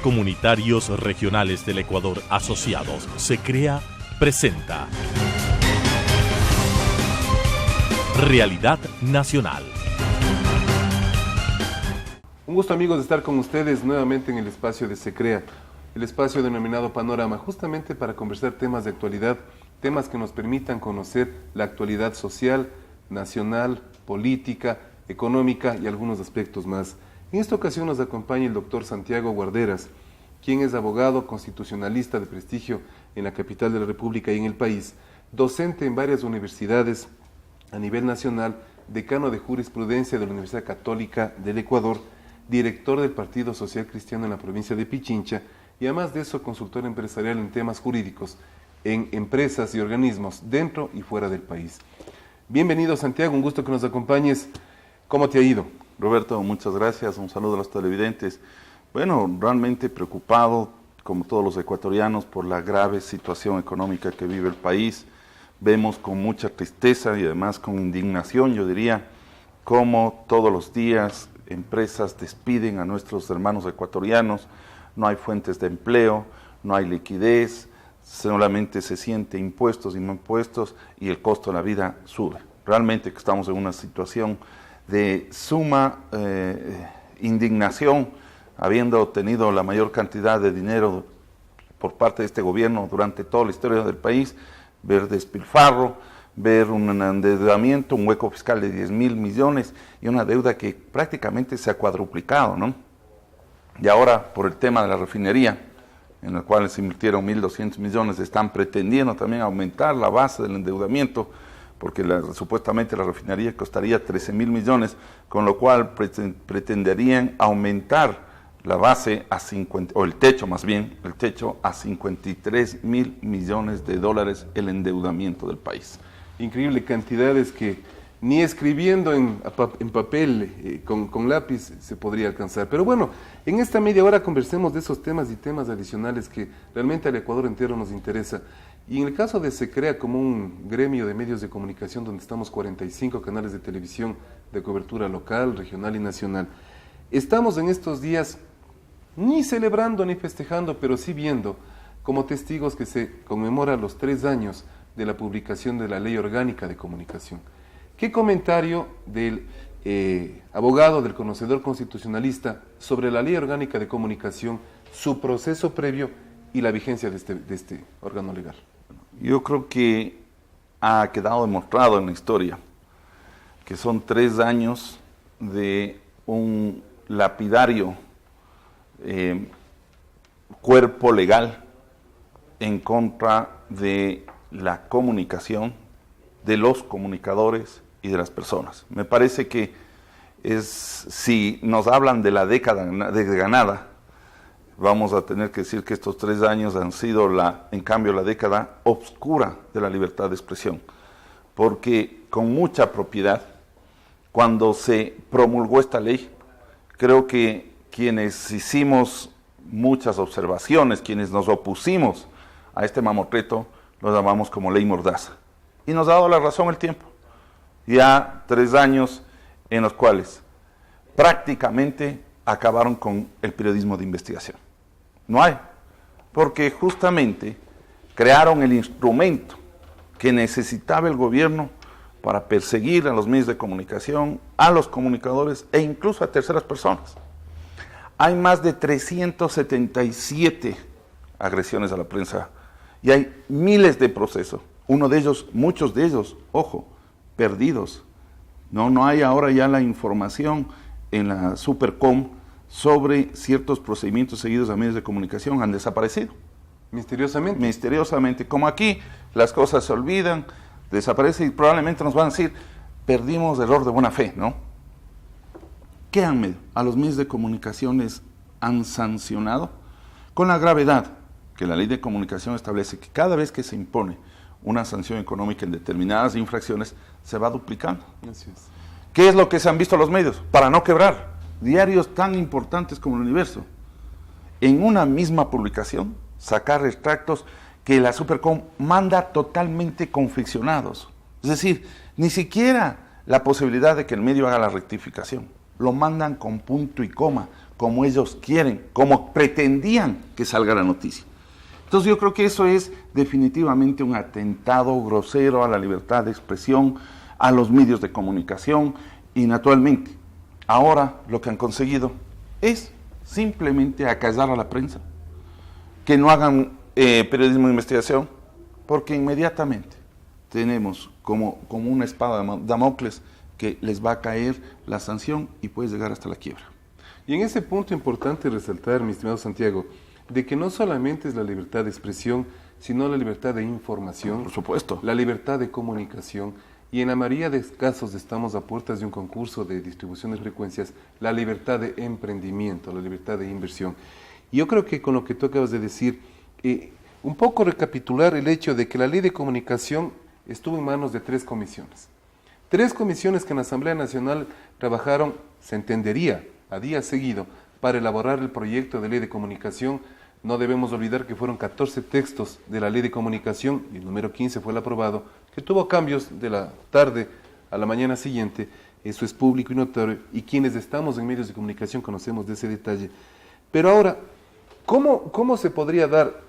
Comunitarios Regionales del Ecuador Asociados, SECREA, presenta Realidad Nacional. Un gusto, amigos, de estar con ustedes nuevamente en el espacio de SECREA, el espacio denominado Panorama, justamente para conversar temas de actualidad, temas que nos permitan conocer la actualidad social, nacional, política, económica y algunos aspectos más. En esta ocasión nos acompaña el doctor Santiago Guarderas, quien es abogado constitucionalista de prestigio en la capital de la República y en el país, docente en varias universidades a nivel nacional, decano de jurisprudencia de la Universidad Católica del Ecuador, director del Partido Social Cristiano en la provincia de Pichincha y además de eso consultor empresarial en temas jurídicos en empresas y organismos dentro y fuera del país. Bienvenido, Santiago, un gusto que nos acompañes. ¿Cómo te ha ido? Roberto, muchas gracias, un saludo a los televidentes. Bueno, realmente preocupado, como todos los ecuatorianos, por la grave situación económica que vive el país. Vemos con mucha tristeza y además con indignación, yo diría, cómo todos los días empresas despiden a nuestros hermanos ecuatorianos, no hay fuentes de empleo, no hay liquidez, solamente se siente impuestos y el costo de la vida sube. Realmente que estamos en una situación de suma indignación, habiendo tenido la mayor cantidad de dinero por parte de este gobierno durante toda la historia del país, ver despilfarro, ver un endeudamiento, un hueco fiscal de 10.000 millones y una deuda que prácticamente se ha cuadruplicado, ¿no? Y ahora, por el tema de la refinería, en la cual se invirtieron 1.200 millones, están pretendiendo también aumentar la base del endeudamiento, porque supuestamente la refinería costaría 13.000 millones, con lo cual pretenderían aumentar la base a 50, o el techo más bien, el techo a 53.000 millones de dólares el endeudamiento del país. Increíble cantidades que ni escribiendo en papel, con lápiz, se podría alcanzar. Pero bueno, en esta media hora conversemos de esos temas y temas adicionales que realmente al Ecuador entero nos interesa. Y en el caso de SECREA, como un gremio de medios de comunicación donde estamos 45 canales de televisión de cobertura local, regional y nacional, estamos en estos días ni celebrando ni festejando, pero sí viendo como testigos que se conmemora los 3 años de la publicación de la Ley Orgánica de Comunicación. ¿Qué comentario del abogado, del conocedor constitucionalista sobre la Ley Orgánica de Comunicación, su proceso previo y la vigencia de este órgano legal? Yo creo que ha quedado demostrado en la historia que son 3 años de un lapidario cuerpo legal en contra de la comunicación, de los comunicadores y de las personas. Me parece que si nos hablan de la década de ganada, vamos a tener que decir que estos 3 años han sido, en cambio, la década oscura de la libertad de expresión. Porque con mucha propiedad, cuando se promulgó esta ley, creo que quienes hicimos muchas observaciones, quienes nos opusimos a este mamotreto, lo llamamos como ley mordaza. Y nos ha dado la razón el tiempo. Ya 3 años en los cuales prácticamente acabaron con el periodismo de investigación. No hay, porque justamente crearon el instrumento que necesitaba el gobierno para perseguir a los medios de comunicación, a los comunicadores e incluso a terceras personas. Hay más de 377 agresiones a la prensa y hay miles de procesos. Muchos de ellos, ojo, perdidos. No hay ahora ya la información en la Supercom sobre ciertos procedimientos seguidos a medios de comunicación, han desaparecido. Misteriosamente. Misteriosamente. Como aquí las cosas se olvidan, desaparecen y probablemente nos van a decir, perdimos error de buena fe, ¿no? ¿Qué a los medios de comunicación les han sancionado? Con la gravedad que la ley de comunicación establece que cada vez que se impone una sanción económica en determinadas infracciones, se va duplicando. Así es. ¿Qué es lo que se han visto los medios? Para no quebrar. Diarios tan importantes como el Universo. En una misma publicación, sacar extractos que la Supercom manda totalmente confeccionados. Es decir, ni siquiera la posibilidad de que el medio haga la rectificación. Lo mandan con punto y coma, como ellos quieren, como pretendían que salga la noticia. Entonces yo creo que eso es definitivamente un atentado grosero a la libertad de expresión, a los medios de comunicación y naturalmente ahora lo que han conseguido es simplemente acallar a la prensa, que no hagan periodismo de investigación, porque inmediatamente tenemos como una espada de Damocles que les va a caer la sanción y puede llegar hasta la quiebra. Y en ese punto importante resaltar, mi estimado Santiago, de que no solamente es la libertad de expresión, sino la libertad de información, Por supuesto. la libertad de comunicación, y en la mayoría de casos estamos a puertas de un concurso de distribución de frecuencias, la libertad de emprendimiento, la libertad de inversión. Y yo creo que con lo que tú acabas de decir, un poco recapitular el hecho de que la ley de comunicación estuvo en manos de 3 comisiones. 3 comisiones que en la Asamblea Nacional trabajaron, se entendería, a día seguido, para elaborar el proyecto de ley de comunicación. No debemos olvidar que fueron 14 textos de la ley de comunicación, y el número 15 fue el aprobado, que tuvo cambios de la tarde a la mañana siguiente. Eso es público y notorio, y quienes estamos en medios de comunicación conocemos de ese detalle. Pero ahora, ¿cómo se podría dar?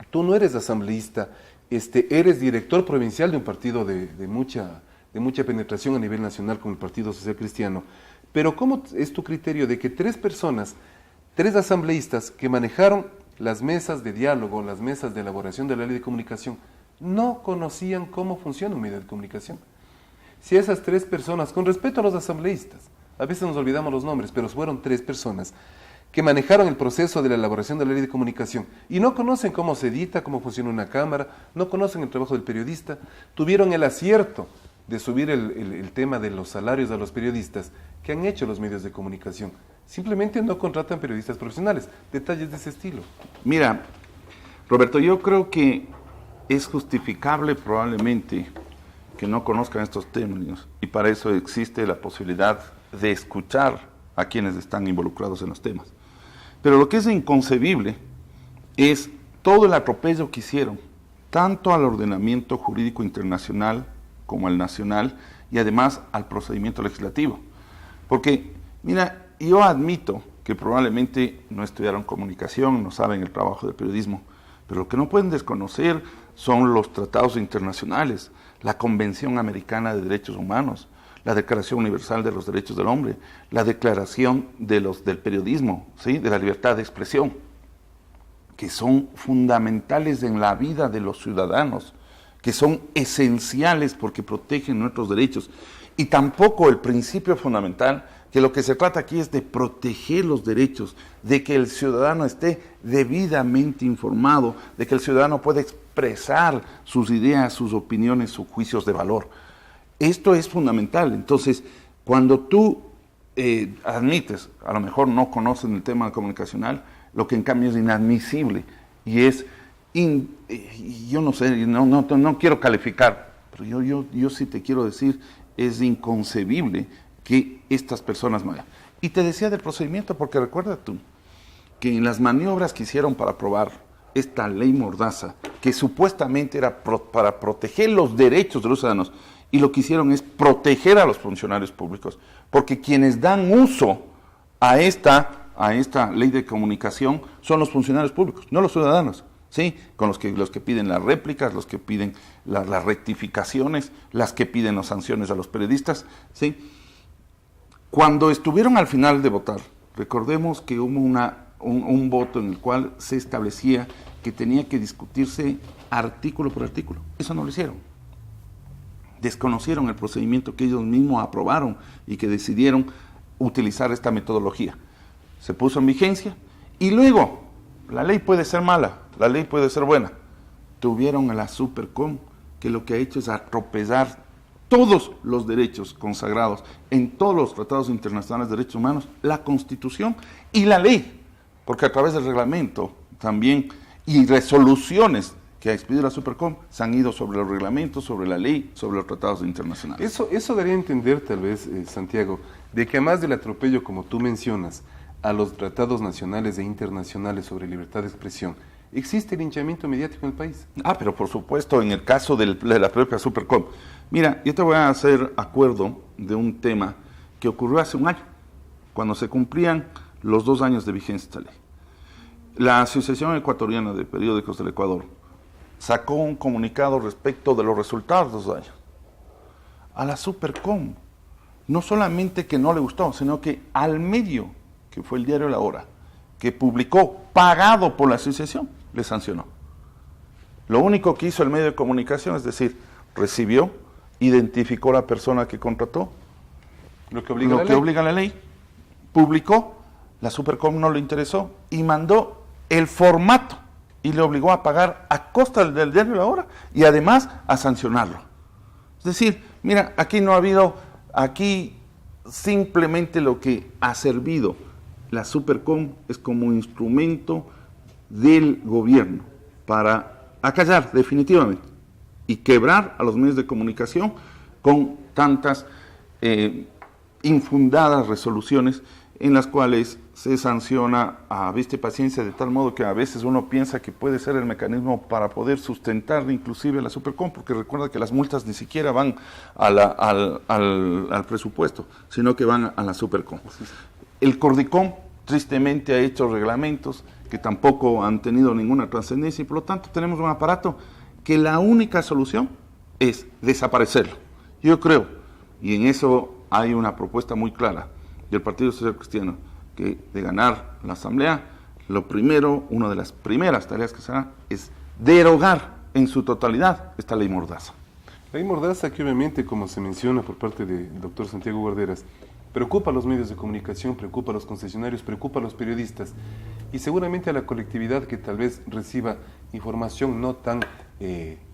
Tú no eres asambleísta, eres director provincial de un partido de mucha penetración a nivel nacional como el Partido Social Cristiano, pero ¿cómo es tu criterio de que 3 personas, 3 asambleístas que manejaron las mesas de diálogo, las mesas de elaboración de la ley de comunicación, no conocían cómo funciona un medio de comunicación? Si esas 3 personas, con respeto a los asambleístas, a veces nos olvidamos los nombres, pero fueron 3 personas que manejaron el proceso de la elaboración de la ley de comunicación y no conocen cómo se edita, cómo funciona una cámara, no conocen el trabajo del periodista, tuvieron el acierto de subir el tema de los salarios a los periodistas, que han hecho los medios de comunicación. Simplemente no contratan periodistas profesionales. Detalles de ese estilo. Mira, Roberto, yo creo que es justificable probablemente que no conozcan estos términos, y para eso existe la posibilidad de escuchar a quienes están involucrados en los temas. Pero lo que es inconcebible es todo el atropello que hicieron, tanto al ordenamiento jurídico internacional como al nacional, y además al procedimiento legislativo. Porque, mira, yo admito que probablemente no estudiaron comunicación, no saben el trabajo del periodismo, pero lo que no pueden desconocer son los tratados internacionales, la Convención Americana de Derechos Humanos, la Declaración Universal de los Derechos del Hombre, la Declaración del Periodismo, ¿sí?, de la libertad de expresión, que son fundamentales en la vida de los ciudadanos, que son esenciales porque protegen nuestros derechos. Y tampoco el principio fundamental, que lo que se trata aquí es de proteger los derechos, de que el ciudadano esté debidamente informado, de que el ciudadano pueda expresar sus ideas, sus opiniones, sus juicios de valor. Esto es fundamental. Entonces, cuando tú admites, a lo mejor no conocen el tema comunicacional, lo que en cambio es inadmisible y es, yo no sé, no quiero calificar, pero yo sí te quiero decir, es inconcebible que estas personas no hagan. Y te decía del procedimiento, porque recuerda tú que en las maniobras que hicieron para aprobar esta ley mordaza, que supuestamente era para proteger los derechos de los ciudadanos, y lo que hicieron es proteger a los funcionarios públicos, porque quienes dan uso a esta ley de comunicación son los funcionarios públicos, no los ciudadanos, ¿sí? Con los que piden las réplicas, los que piden las rectificaciones, las que piden las sanciones a los periodistas, ¿sí? Cuando estuvieron al final de votar, recordemos que hubo un voto en el cual se establecía que tenía que discutirse artículo por artículo. Eso no lo hicieron. Desconocieron el procedimiento que ellos mismos aprobaron y que decidieron utilizar esta metodología. Se puso en vigencia y luego, la ley puede ser mala, la ley puede ser buena. Tuvieron a la Supercom, que lo que ha hecho es atropellar todos los derechos consagrados en todos los tratados internacionales de derechos humanos, la Constitución y la ley, porque a través del reglamento también y resoluciones que ha expedido la Supercom se han ido sobre los reglamentos, sobre la ley, sobre los tratados internacionales. Eso daría a entender tal vez, Santiago, de que además del atropello, como tú mencionas, a los tratados nacionales e internacionales sobre libertad de expresión, existe linchamiento mediático en el país. Pero por supuesto, en el caso de la propia Supercom. Mira, yo te voy a hacer acuerdo de un tema que ocurrió hace un año, cuando se cumplían los 2 años de vigencia de esta ley. La Asociación Ecuatoriana de Periódicos del Ecuador sacó un comunicado respecto de los resultados de 2 años. A la Supercom, no solamente que no le gustó, sino que al medio, que fue el diario La Hora, que publicó, pagado por la asociación, le sancionó. Lo único que hizo el medio de comunicación es decir, recibió, identificó a la persona que contrató, lo que obliga la ley, publicó, la Supercom no le interesó y mandó el formato y le obligó a pagar a costa del diario La Hora y además a sancionarlo. Es decir, mira, aquí no ha habido, aquí simplemente lo que ha servido la Supercom es como instrumento del gobierno para acallar definitivamente y quebrar a los medios de comunicación con tantas infundadas resoluciones en las cuales se sanciona a vista y paciencia, de tal modo que a veces uno piensa que puede ser el mecanismo para poder sustentar inclusive la Supercom, porque recuerda que las multas ni siquiera van al presupuesto, sino que van a la Supercom. El Cordicom tristemente ha hecho reglamentos que tampoco han tenido ninguna trascendencia y por lo tanto tenemos un aparato que la única solución es desaparecerlo. Yo creo, y en eso hay una propuesta muy clara del Partido Social Cristiano, que de ganar la Asamblea, lo primero, una de las primeras tareas que se hará es derogar en su totalidad esta ley Mordaza. La ley Mordaza que obviamente, como se menciona por parte del doctor Santiago Guarderas, preocupa a los medios de comunicación, preocupa a los concesionarios, preocupa a los periodistas y seguramente a la colectividad que tal vez reciba información no tan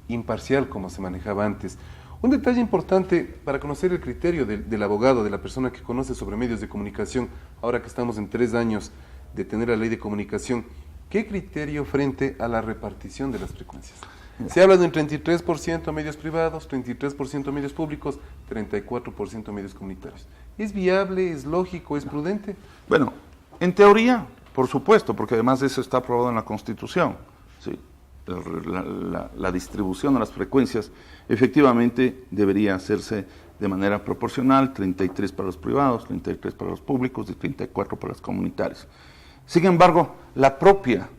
imparcial como se manejaba antes. Un detalle importante para conocer el criterio del abogado, de la persona que conoce sobre medios de comunicación, ahora que estamos en 3 años de tener la ley de comunicación, ¿qué criterio frente a la repartición de las frecuencias? Se habla de un 33% medios privados, 33% medios públicos, 34% medios comunitarios. ¿Es viable, es lógico, es prudente? Bueno, en teoría, por supuesto, porque además eso está aprobado en la Constitución. Sí. La distribución de las frecuencias efectivamente debería hacerse de manera proporcional, 33 para los privados, 33 para los públicos y 34 para los comunitarios. Sin embargo, la propia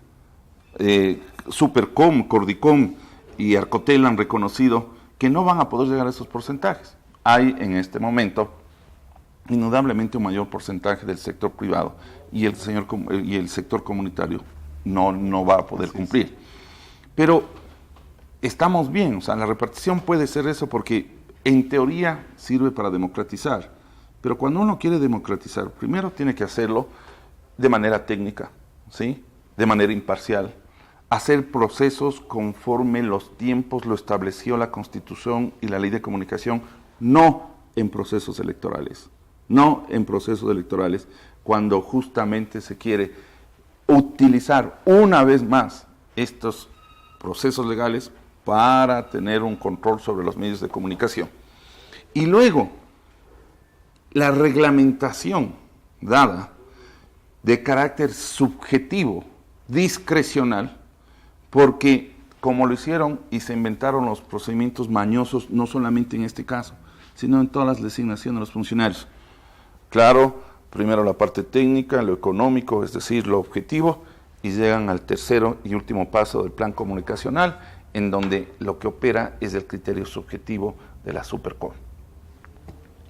Supercom, Cordicom y Arcotel han reconocido que no van a poder llegar a esos porcentajes. Hay en este momento indudablemente un mayor porcentaje del sector privado y el sector comunitario no va a poder cumplir. Pero estamos bien, o sea, la repartición puede ser eso porque en teoría sirve para democratizar, pero cuando uno quiere democratizar, primero tiene que hacerlo de manera técnica, ¿sí? De manera imparcial, hacer procesos conforme los tiempos lo estableció la Constitución y la Ley de Comunicación, no en procesos electorales, cuando justamente se quiere utilizar una vez más estos procesos legales para tener un control sobre los medios de comunicación. Y luego, la reglamentación dada de carácter subjetivo, discrecional, porque como lo hicieron y se inventaron los procedimientos mañosos, no solamente en este caso, sino en todas las designaciones de los funcionarios. Claro, primero la parte técnica, lo económico, es decir, lo objetivo, y llegan al tercero y último paso del plan comunicacional, en donde lo que opera es el criterio subjetivo de la Supercom.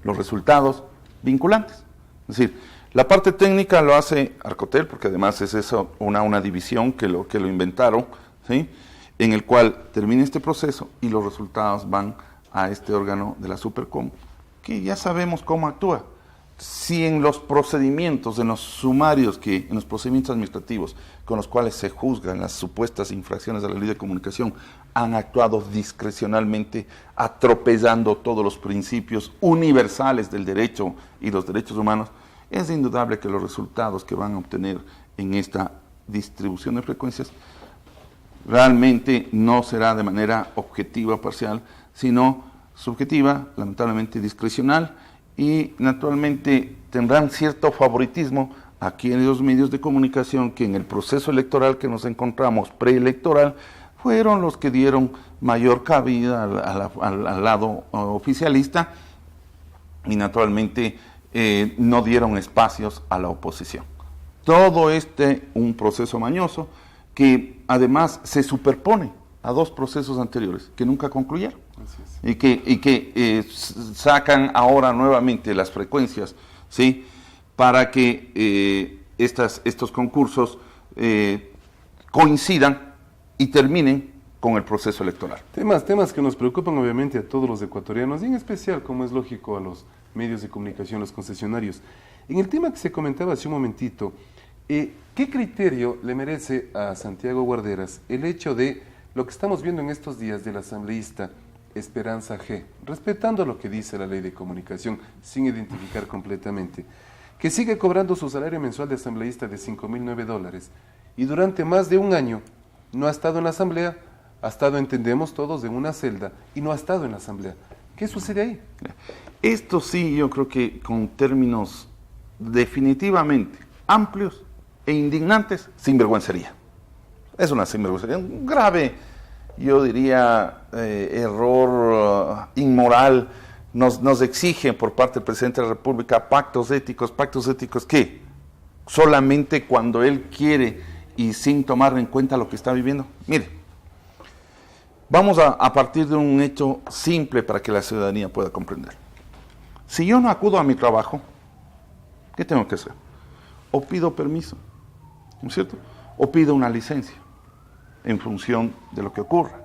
Los resultados vinculantes. Es decir, la parte técnica lo hace Arcotel, porque además es eso una división que lo inventaron, ¿sí? En el cual termina este proceso y los resultados van a este órgano de la Supercom, que ya sabemos cómo actúa. Si en los procedimientos, en los sumarios, en los procedimientos administrativos con los cuales se juzgan las supuestas infracciones de la Ley de Comunicación, han actuado discrecionalmente, atropellando todos los principios universales del derecho y los derechos humanos, es indudable que los resultados que van a obtener en esta distribución de frecuencias realmente no será de manera objetiva, parcial, sino subjetiva, lamentablemente discrecional, y naturalmente tendrán cierto favoritismo a aquellos medios de comunicación que en el proceso electoral que nos encontramos preelectoral fueron los que dieron mayor cabida al lado oficialista y naturalmente no dieron espacios a la oposición. todo un proceso mañoso que además se superpone a dos procesos anteriores que nunca concluyeron y que sacan ahora nuevamente las frecuencias, ¿sí? Para que estos concursos coincidan y terminen con el proceso electoral. Temas que nos preocupan obviamente a todos los ecuatorianos y en especial, como es lógico, a los medios de comunicación, los concesionarios. En el tema que se comentaba hace un momentito, ¿qué criterio le merece a Santiago Guarderas el hecho de lo que estamos viendo en estos días del asambleísta Esperanza G, respetando lo que dice la ley de comunicación, sin identificar completamente, que sigue cobrando su salario mensual de asambleísta de $5.009 y durante más de un año no ha estado en la asamblea, ha estado, entendemos todos, en una celda y no ha estado en la asamblea? ¿Qué sucede ahí? Esto sí, yo creo que con términos definitivamente amplios e indignantes, sinvergüencería. Es una sinvergüencería, un grave, yo diría, error inmoral. Nos exige por parte del presidente de la República pactos éticos que solamente cuando él quiere y sin tomar en cuenta lo que está viviendo. Mire, vamos a partir de un hecho simple para que la ciudadanía pueda comprender. Si yo no acudo a mi trabajo, ¿qué tengo que hacer? O pido permiso, ¿no es cierto? O pido una licencia en función de lo que ocurra.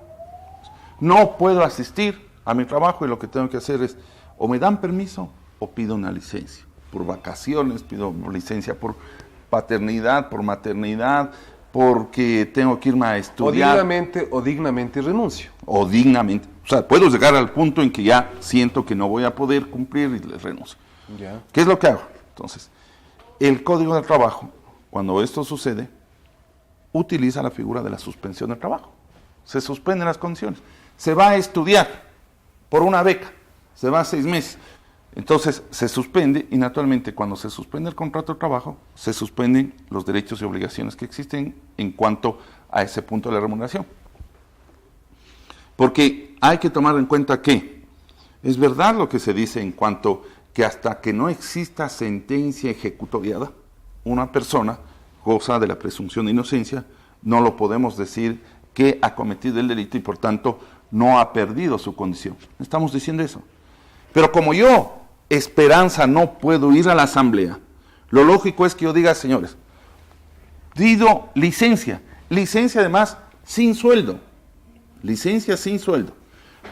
No puedo asistir a mi trabajo y lo que tengo que hacer es o me dan permiso o pido una licencia. Por vacaciones, pido licencia por paternidad, por maternidad, porque tengo que irme a estudiar. O dignamente renuncio. O dignamente. O sea, puedo llegar al punto en que ya siento que no voy a poder cumplir y le renuncio. Ya. ¿Qué es lo que hago? Entonces, el Código del Trabajo, cuando esto sucede, utiliza la figura de la suspensión del trabajo. Se suspenden las condiciones. Se va a estudiar por una beca. Se va a 6 meses. Entonces, se suspende y naturalmente cuando se suspende el contrato de trabajo, se suspenden los derechos y obligaciones que existen en cuanto a ese punto de la remuneración. Porque hay que tomar en cuenta que es verdad lo que se dice en cuanto que hasta que no exista sentencia ejecutoriada, una persona goza de la presunción de inocencia, no lo podemos decir que ha cometido el delito y por tanto no ha perdido su condición. Estamos diciendo eso. Pero como yo, Esperanza, no puedo ir a la asamblea, lo lógico es que yo diga, señores, pido licencia además sin sueldo, licencia sin sueldo.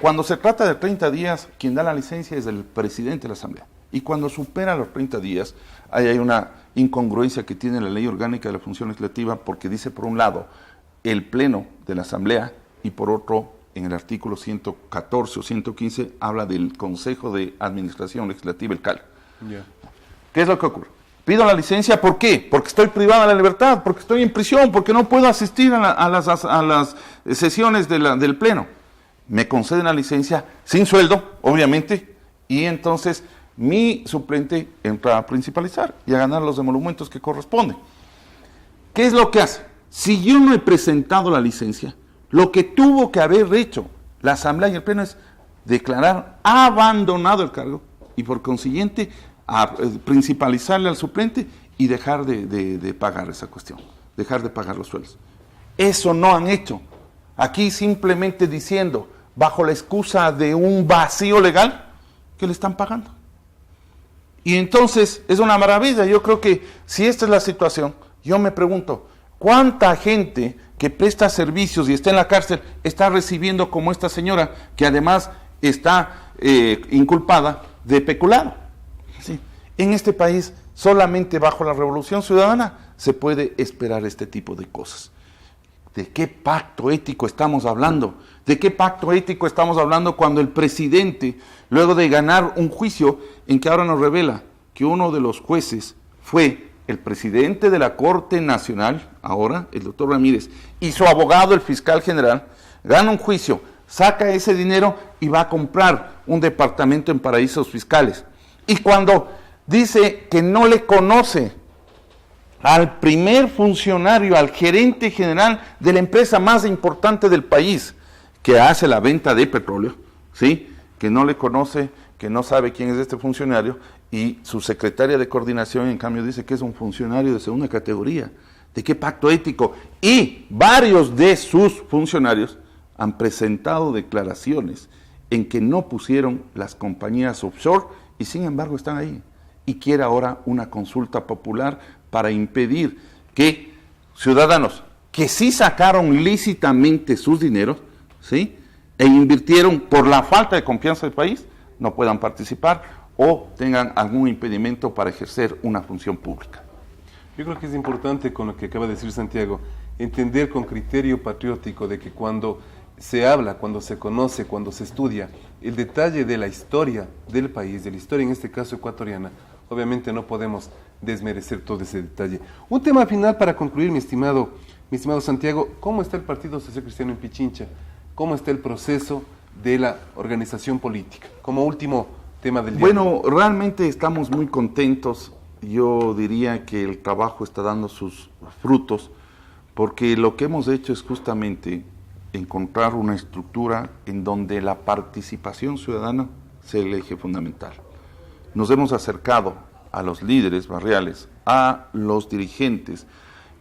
Cuando se trata de 30 días, quien da la licencia es el presidente de la asamblea. Y cuando supera los 30 días, ahí hay una incongruencia que tiene la ley orgánica de la función legislativa, porque dice por un lado el pleno de la asamblea y por otro en el artículo 114 o 115 habla del Consejo de Administración Legislativa, el CAL. Yeah. ¿Qué es lo que ocurre? Pido la licencia, ¿por qué? Porque estoy privada de la libertad, porque estoy en prisión, porque no puedo asistir a las sesiones del pleno. Me conceden la licencia sin sueldo, obviamente, y entonces mi suplente entra a principalizar y a ganar los emolumentos que corresponden. ¿Qué es lo que hace? Si yo no he presentado la licencia, lo que tuvo que haber hecho la asamblea y el pleno es declarar abandonado el cargo y por consiguiente a principalizarle al suplente y dejar de pagar esa cuestión, dejar de pagar los sueldos. Eso no han hecho. Aquí simplemente diciendo, bajo la excusa de un vacío legal, que le están pagando. Y entonces es una maravilla. Yo creo que si esta es la situación, yo me pregunto, ¿cuánta gente que presta servicios y está en la cárcel está recibiendo como esta señora, que además está inculpada de peculado? ¿Sí? En este país, solamente bajo la Revolución Ciudadana se puede esperar este tipo de cosas. ¿De qué pacto ético estamos hablando? ¿De qué pacto ético estamos hablando cuando el presidente, luego de ganar un juicio en que ahora nos revela que uno de los jueces fue el presidente de la Corte Nacional, ahora el doctor Ramírez, y su abogado, el fiscal general, gana un juicio, saca ese dinero y va a comprar un departamento en paraísos fiscales? Y cuando dice que no le conoce al primer funcionario, al gerente general de la empresa más importante del país, que hace la venta de petróleo, ¿sí?, que no le conoce, que no sabe quién es este funcionario, y su secretaria de coordinación, en cambio, dice que es un funcionario de segunda categoría. ¿De qué pacto ético? Y varios de sus funcionarios han presentado declaraciones en que no pusieron las compañías offshore y sin embargo están ahí. Y quiere ahora una consulta popular para impedir que ciudadanos que sí sacaron lícitamente sus dineros, ¿sí?, e invirtieron por la falta de confianza del país, no puedan participar o tengan algún impedimento para ejercer una función pública. Yo creo que es importante, con lo que acaba de decir Santiago, entender con criterio patriótico de que cuando se habla, cuando se conoce, cuando se estudia el detalle de la historia del país, de la historia en este caso ecuatoriana, obviamente no podemos desmerecer todo ese detalle. Un tema final para concluir, mi estimado Santiago, ¿cómo está el Partido Social Cristiano en Pichincha? ¿Cómo está el proceso de la organización política? Como último tema del día. Bueno, realmente estamos muy contentos. Yo diría que el trabajo está dando sus frutos, porque lo que hemos hecho es justamente encontrar una estructura en donde la participación ciudadana sea el eje fundamental. Nos hemos acercado a los líderes barriales, a los dirigentes,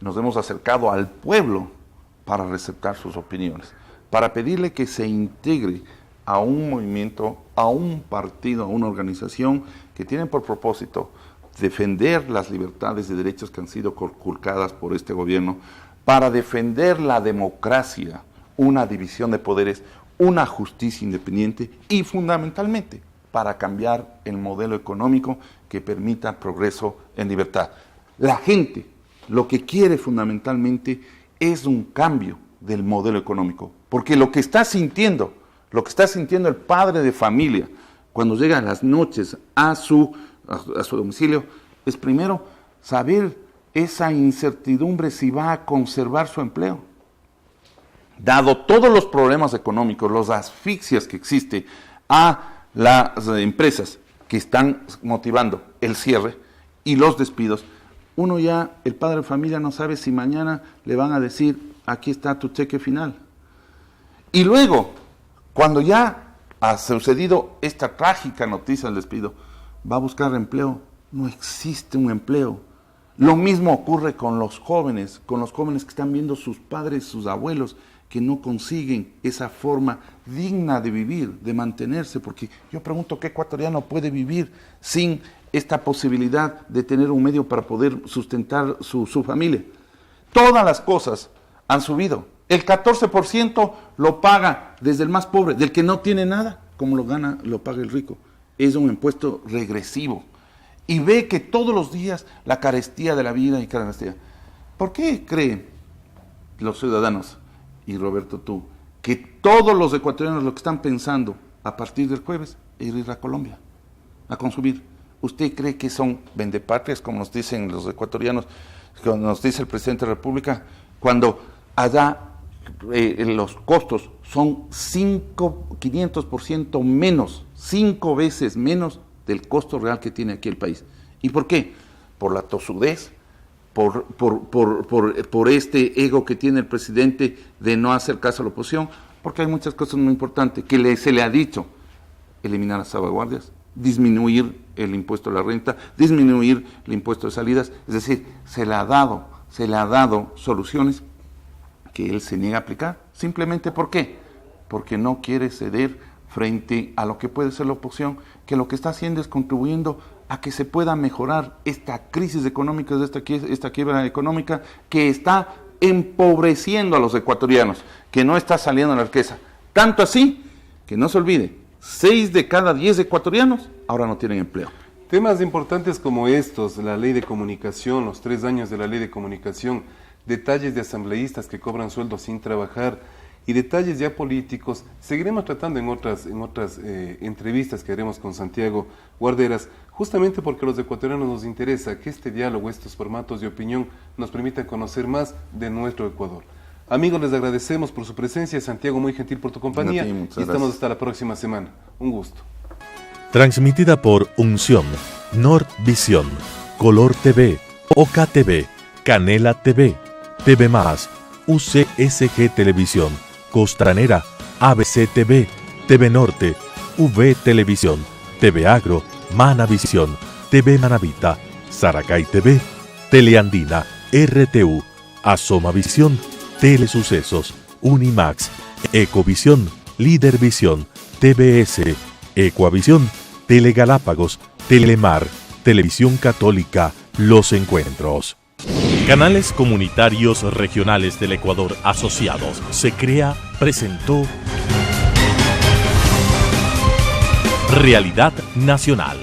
nos hemos acercado al pueblo para receptar sus opiniones, para pedirle que se integre a un movimiento, a un partido, a una organización que tiene por propósito defender las libertades y derechos que han sido conculcadas por este gobierno, para defender la democracia, una división de poderes, una justicia independiente y fundamentalmente para cambiar el modelo económico que permita progreso en libertad. La gente lo que quiere fundamentalmente es un cambio del modelo económico, porque lo que está sintiendo el padre de familia cuando llega a las noches a su domicilio es primero saber esa incertidumbre si va a conservar su empleo. Dado todos los problemas económicos, las asfixias que existe a las empresas que están motivando el cierre y los despidos, uno ya, el padre de familia no sabe si mañana le van a decir, aquí está tu cheque final. Y luego, cuando ya ha sucedido esta trágica noticia del despido, va a buscar empleo. No existe un empleo. Lo mismo ocurre con los jóvenes que están viendo sus padres, sus abuelos, que no consiguen esa forma digna de vivir, de mantenerse, porque yo pregunto, ¿qué ecuatoriano puede vivir sin esta posibilidad de tener un medio para poder sustentar su familia? Todas las cosas han subido. El 14% lo paga desde el más pobre, del que no tiene nada, como lo gana, lo paga el rico. Es un impuesto regresivo. Y ve que todos los días la carestía de la vida y carestía. ¿Por qué creen los ciudadanos, y Roberto tú, que todos los ecuatorianos lo que están pensando a partir del jueves es ir a Colombia a consumir? ¿Usted cree que son vendepatrias, como nos dicen los ecuatorianos, como nos dice el presidente de la República, cuando allá los costos son 500% menos, 5 veces menos del costo real que tiene aquí el país? ¿Y por qué? Por la tosudez, por este ego que tiene el presidente de no hacer caso a la oposición, porque hay muchas cosas muy importantes que se le ha dicho: eliminar las salvaguardias, disminuir el impuesto a la renta, disminuir el impuesto de salidas, es decir, se le ha dado soluciones que él se niega a aplicar. Simplemente, ¿por qué? Porque no quiere ceder frente a lo que puede ser la oposición, que lo que está haciendo es contribuyendo a que se pueda mejorar esta crisis económica, esta quiebra económica que está empobreciendo a los ecuatorianos, que no está saliendo a la riqueza. Tanto así que no se olvide, 6 de cada 10 ecuatorianos ahora no tienen empleo. Temas importantes como estos, la ley de comunicación, los 3 años de la ley de comunicación, detalles de asambleístas que cobran sueldos sin trabajar y detalles ya políticos, seguiremos tratando en otras entrevistas que haremos con Santiago Guarderas, justamente porque a los ecuatorianos nos interesa que este diálogo, estos formatos de opinión nos permitan conocer más de nuestro Ecuador. Amigos, les agradecemos por su presencia. Santiago, muy gentil por tu compañía, y estamos hasta la próxima semana. Un gusto. Transmitida por Unción, Nord Visión, Color TV, Oca TV, Canela TV, TV+, UCSG Televisión, Costranera, ABC TV, TV Norte, V Televisión, TV Agro, Manavisión, TV Manavita, Saracay TV, Teleandina, RTU, Asomavisión, Telesucesos, Unimax, Ecovisión, Lidervisión, TBS, Ecuavisión, Telegalápagos, Telemar, Televisión Católica, Los Encuentros. Canales Comunitarios Regionales del Ecuador Asociados. SECREA presentó Realidad Nacional.